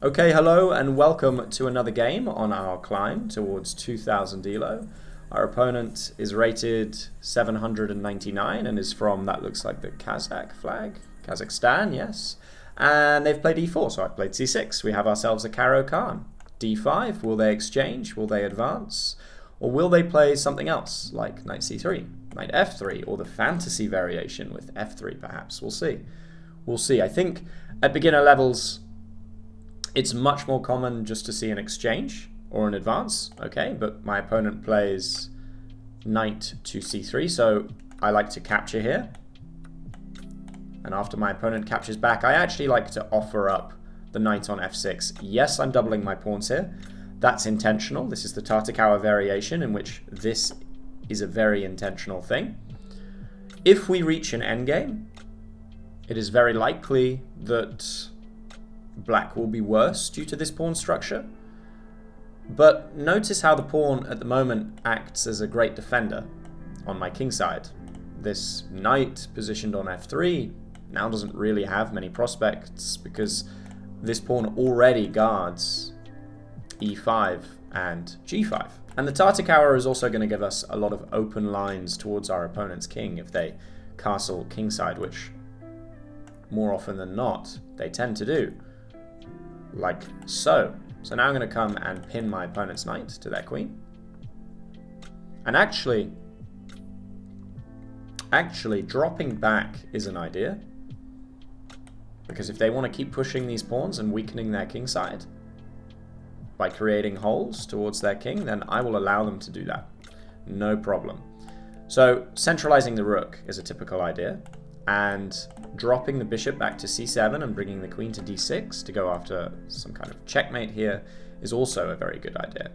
Okay, hello and welcome to another game on our climb towards 2000 elo. Our opponent is rated 799 and is from, that looks like the Kazakh flag, Kazakhstan, yes. And they've played e4, so I've played c6. We have ourselves a Karo Khan. d5, will they exchange? Will they advance? Or will they play something else, like knight c3, knight f3, or the fantasy variation with f3 perhaps? We'll see. We'll see. I think at beginner levels, it's much more common just to see an exchange or an advance, okay? But my opponent plays knight to c3, so I like to capture here. And after my opponent captures back, I actually like to offer up the knight on f6. Yes, I'm doubling my pawns here. That's intentional. This is the Tartakower variation in which this is a very intentional thing. If we reach an endgame, it is very likely that black will be worse due to this pawn structure. But notice how the pawn at the moment acts as a great defender on my king side. This knight positioned on f3 now doesn't really have many prospects because this pawn already guards e5 and g5. And the Tartakower is also going to give us a lot of open lines towards our opponent's king if they castle kingside, which more often than not they tend to do. Like so. So now I'm going to come and pin my opponent's knight to their queen. And actually dropping back is an idea. Because if they want to keep pushing these pawns and weakening their king side by creating holes towards their king, then I will allow them to do that. No problem. So centralizing the rook is a typical idea. And dropping the bishop back to c7 and bringing the queen to d6 to go after some kind of checkmate here is also a very good idea.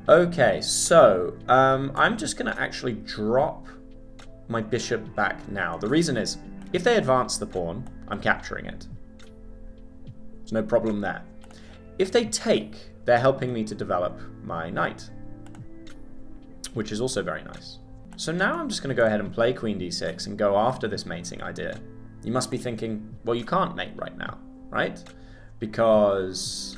Okay, so I'm just going to actually drop my bishop back now. The reason is, if they advance the pawn, I'm capturing it. There's no problem there. If they take, they're helping me to develop my knight, which is also very nice. So now I'm just going to go ahead and play queen d6 and go after this mating idea. You must be thinking, well, you can't mate right now, right? Because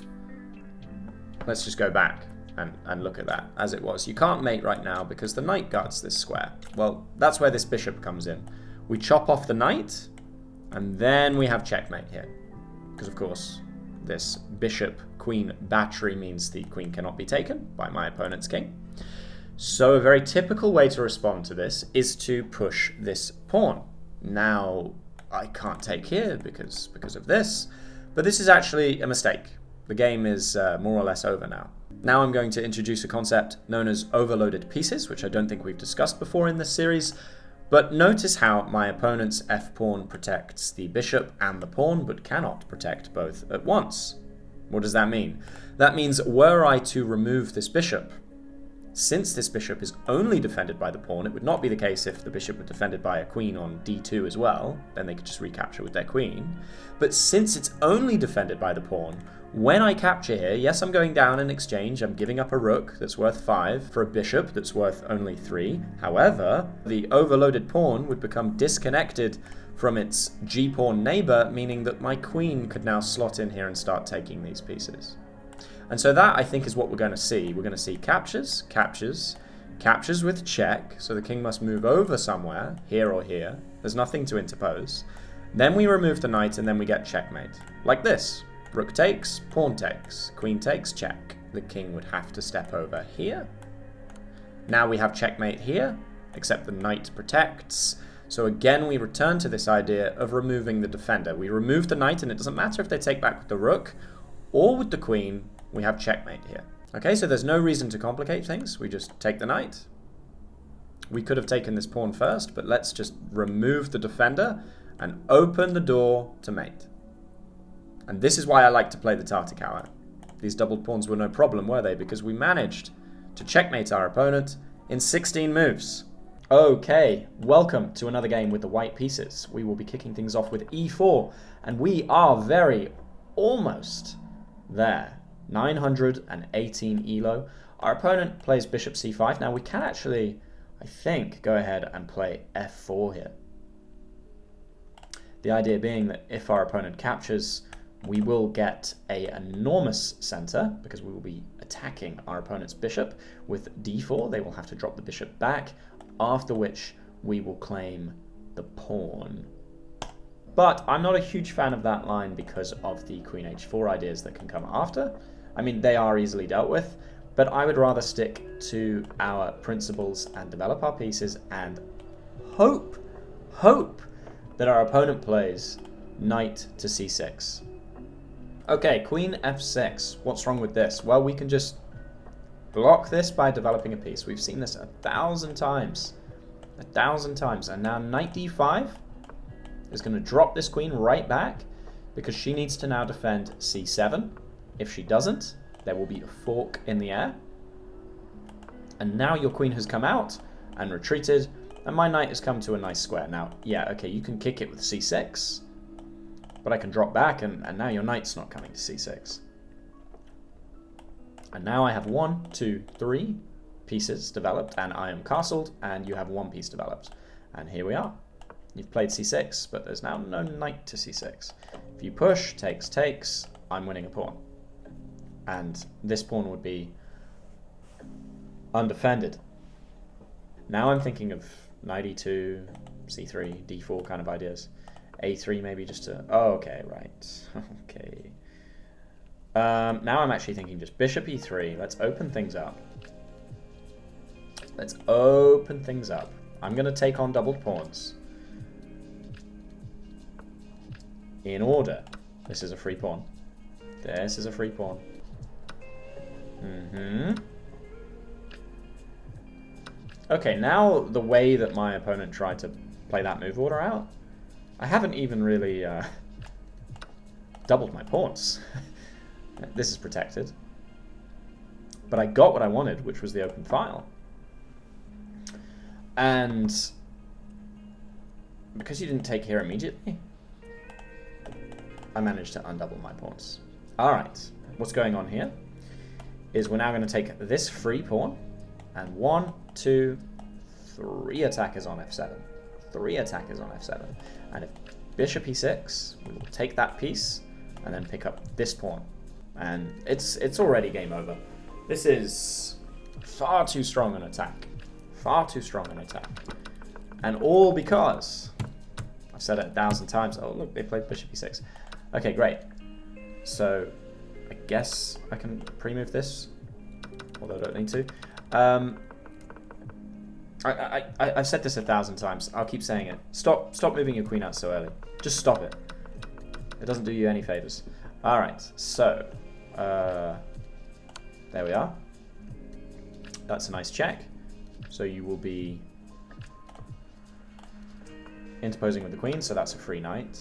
let's just go back and look at that as it was. You can't mate right now because the knight guards this square. Well, that's where this bishop comes in. We chop off the knight and then we have checkmate here. Because of course, this bishop-queen battery means the queen cannot be taken by my opponent's king. So a very typical way to respond to this is to push this pawn. Now, I can't take here because of this, but this is actually a mistake. The game is more or less over now. Now I'm going to introduce a concept known as overloaded pieces, which I don't think we've discussed before in this series, but notice how my opponent's f-pawn protects the bishop and the pawn, but cannot protect both at once. What does that mean? That means were I to remove this bishop, since this bishop is only defended by the pawn, it would not be the case if the bishop were defended by a queen on d2 as well, then they could just recapture with their queen. But since it's only defended by the pawn, when I capture here, yes, I'm going down in exchange, I'm giving up a rook that's worth 5 for a bishop that's worth only 3. However, the overloaded pawn would become disconnected from its g-pawn neighbor, meaning that my queen could now slot in here and start taking these pieces. And so that, I think, is what we're going to see. We're going to see captures, captures, captures with check. So the king must move over somewhere, here or here. There's nothing to interpose. Then we remove the knight and then we get checkmate. Like this. Rook takes, pawn takes, queen takes, check. The king would have to step over here. Now we have checkmate here, except the knight protects. So again, we return to this idea of removing the defender. We remove the knight and it doesn't matter if they take back with the rook or with the queen. We have checkmate here. Okay, so there's no reason to complicate things. We just take the knight. We could have taken this pawn first, but let's just remove the defender and open the door to mate. And this is why I like to play the Tartakower. These doubled pawns were no problem, were they? Because we managed to checkmate our opponent in 16 moves. Okay, welcome to another game with the white pieces. We will be kicking things off with e4, and we are very almost there. 918 elo. Our opponent plays bishop c5. Now we can actually, I think, go ahead and play f4 here. The idea being that if our opponent captures, we will get an enormous center because we will be attacking our opponent's bishop with d4. They will have to drop the bishop back, after which we will claim the pawn. But I'm not a huge fan of that line because of the queen h4 ideas that can come after. I mean, they are easily dealt with, but I would rather stick to our principles and develop our pieces and hope that our opponent plays knight to c6. Okay, queen f6. What's wrong with this? Well, we can just block this by developing a piece. We've seen this 1,000 times. 1,000 times. And now knight d5 is going to drop this queen right back because she needs to now defend c7. If she doesn't, there will be a fork in the air. And now your queen has come out and retreated, and my knight has come to a nice square. Now, yeah, okay, you can kick it with c6, but I can drop back, and now your knight's not coming to c6. And now I have 1, 2, 3 pieces developed, and I am castled, and you have 1 piece developed. And here we are. You've played c6, but there's now no knight to c6. If you push, takes, I'm winning a pawn. And this pawn would be undefended. Now I'm thinking of knight e2, c3, d4 kind of ideas. a3 maybe just to... Oh, okay, right. Okay. Now I'm actually thinking just bishop e3. Let's open things up. Let's open things up. I'm going to take on doubled pawns. In order. This is a free pawn. This is a free pawn. Okay, now the way that my opponent tried to play that move order out, I haven't even really doubled my pawns. This is protected. But I got what I wanted, which was the open file. And because you didn't take here immediately, I managed to undouble my pawns. Alright, what's going on here is we're now going to take this free pawn, and 1, 2, 3 attackers on f7. 3 attackers on f7. And if bishop e6, we will take that piece and then pick up this pawn. And it's already game over. This is far too strong an attack. Far too strong an attack. And all because, I've said it 1,000 times, oh look, they played bishop e6. Okay, great. So, I guess I can pre-move this, although I don't need to. I've said this 1,000 times. I'll keep saying it. Stop moving your queen out so early. Just stop it. It doesn't do you any favors. All right, so there we are. That's a nice check. So you will be interposing with the queen, so that's a free knight.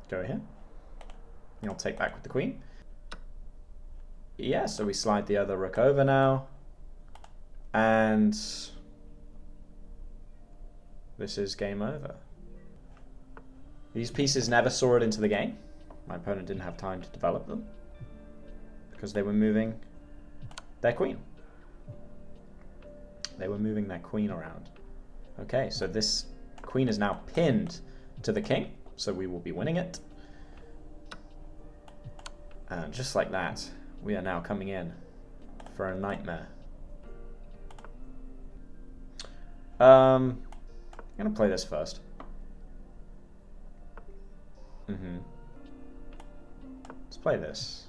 Go here. You'll take back with the queen. Yeah, so we slide the other rook over now. And this is game over. These pieces never saw it into the game. My opponent didn't have time to develop them because they were moving their queen. They were moving their queen around. Okay, so this queen is now pinned to the king, so we will be winning it. And just like that, we are now coming in for a nightmare. I'm going to play this first. Let's play this.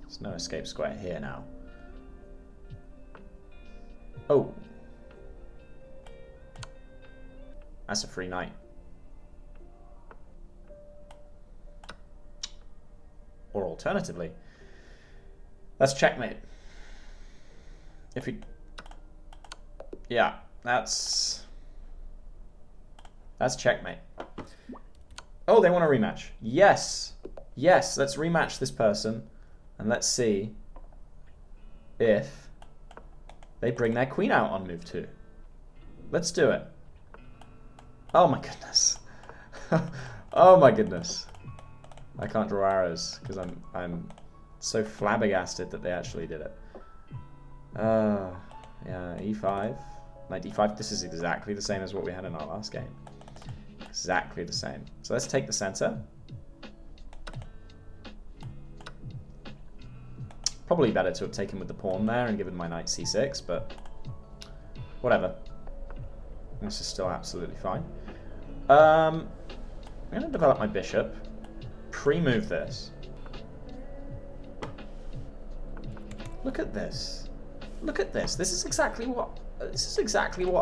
There's no escape square here now. Oh. That's a free knight. Or alternatively, that's checkmate. If we... Yeah, that's checkmate. Oh, they want a rematch. Yes. Yes, let's rematch this person. And let's see if they bring their queen out on move 2. Let's do it. Oh my goodness. Oh my goodness. I can't draw arrows because I'm so flabbergasted that they actually did it. Yeah, e5. Knight d5. This is exactly the same as what we had in our last game. Exactly the same. So let's take the center. Probably better to have taken with the pawn there and given my knight c6, but whatever. This is still absolutely fine. I'm going to develop my bishop. Pre-move this. Look at this. Look at this. This is exactly what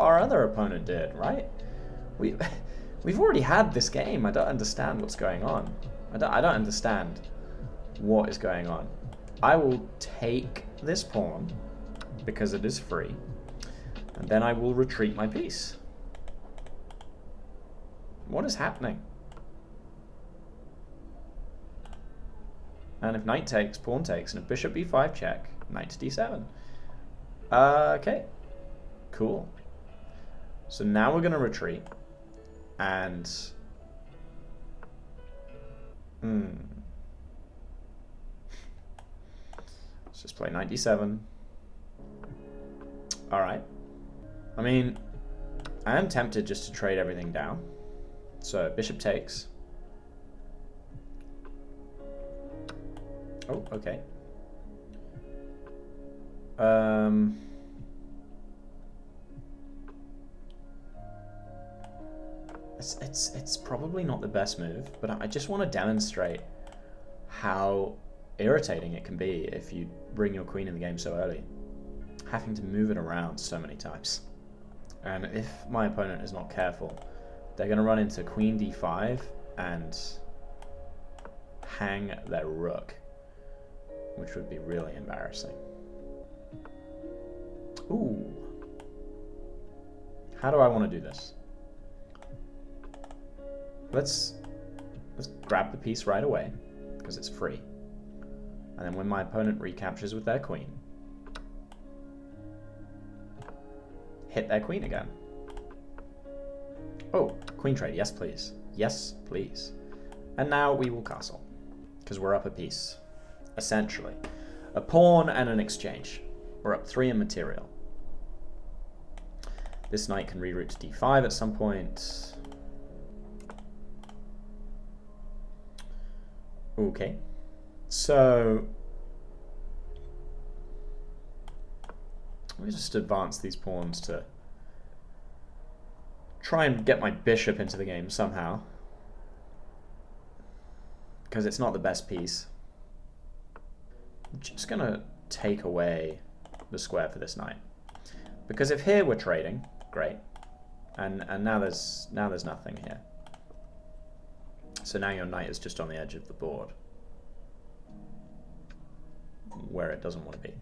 our other opponent did, right? We've already had this game. I don't understand what's going on. I don't understand what is going on. I will take this pawn because it is free, and then I will retreat my piece. What is happening? And if knight takes, pawn takes, and if bishop b5 check, knight to d7. Okay, cool. So now we're going to retreat, and let's just play knight d7. All right. I mean, I am tempted just to trade everything down. So bishop takes. Oh, okay. It's probably not the best move, but I just want to demonstrate how irritating it can be if you bring your queen in the game so early, having to move it around so many times. And if my opponent is not careful, they're going to run into queen d5 and hang their rook, which would be really embarrassing. Ooh. How do I want to do this? Let's grab the piece right away, because it's free. And then when my opponent recaptures with their queen, hit their queen again. Oh, queen trade, yes please. Yes, please. And now we will castle, because we're up a piece, essentially. A pawn and an exchange. We're up 3 in material. This knight can reroute to d5 at some point. Okay. So let me just advance these pawns to try and get my bishop into the game somehow, because it's not the best piece. I'm just going to take away the square for this knight, because if here we're trading, great, and now there's nothing here. So now your knight is just on the edge of the board, where it doesn't want to be.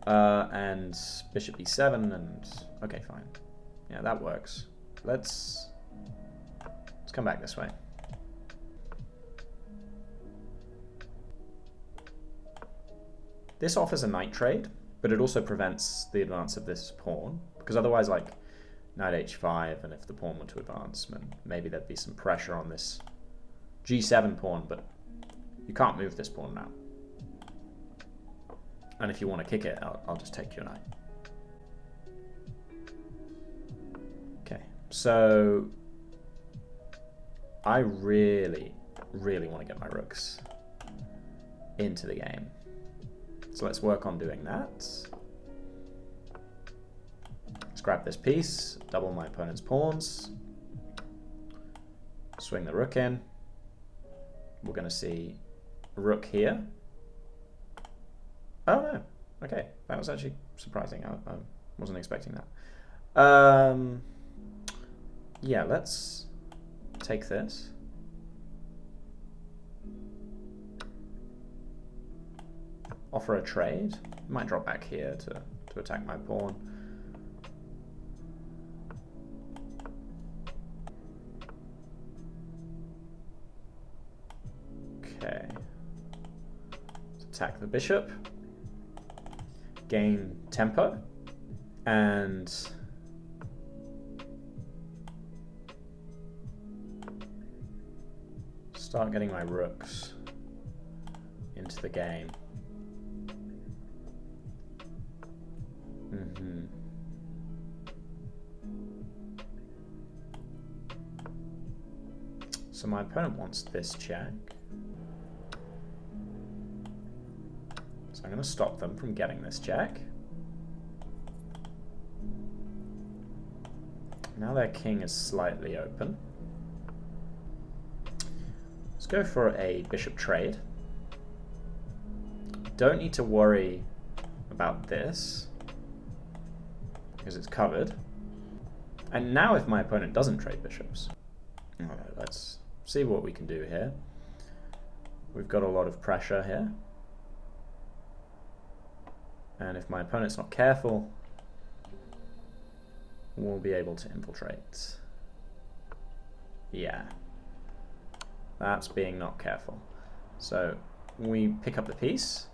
And bishop e7, and okay, fine. Yeah, that works. Let's come back this way. This offers a knight trade, but it also prevents the advance of this pawn, because otherwise, like, knight h5, and if the pawn were to advance, maybe there'd be some pressure on this g7 pawn, but you can't move this pawn now. And if you want to kick it, I'll just take your knight. Okay, so I really, really want to get my rooks into the game. So let's work on doing that. Let's grab this piece, double my opponent's pawns, swing the rook in. We're going to see rook here. Oh no, okay, that was actually surprising. I wasn't expecting that. Yeah, let's take this. Offer a trade. Might drop back here to attack my pawn. Okay. Let's attack the bishop. Gain tempo. And start getting my rooks into the game. So my opponent wants this check. So I'm going to stop them from getting this check. Now their king is slightly open. Let's go for a bishop trade. Don't need to worry about this because it's covered. And now if my opponent doesn't trade bishops, let's see what we can do here. We've got a lot of pressure here. And if my opponent's not careful, we'll be able to infiltrate. Yeah. That's being not careful. So we pick up the piece.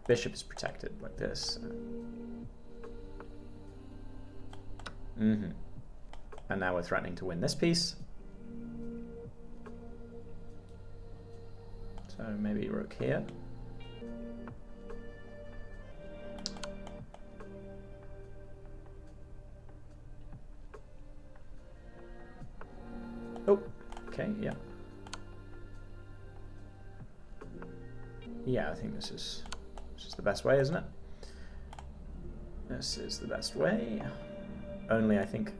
Bishop is protected like this. And now we're threatening to win this piece. So maybe rook here. Oh, okay, yeah. Yeah, I think this is the best way, isn't it? This is the best way. Only I think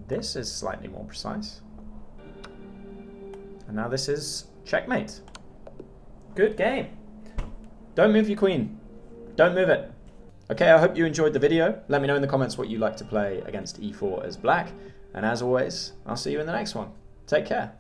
this is slightly more precise. And now this is checkmate. Good game. Don't move your queen. Don't move it. Okay, I hope you enjoyed the video. Let me know in the comments what you like to play against e4 as black. And as always, I'll see you in the next one. Take care.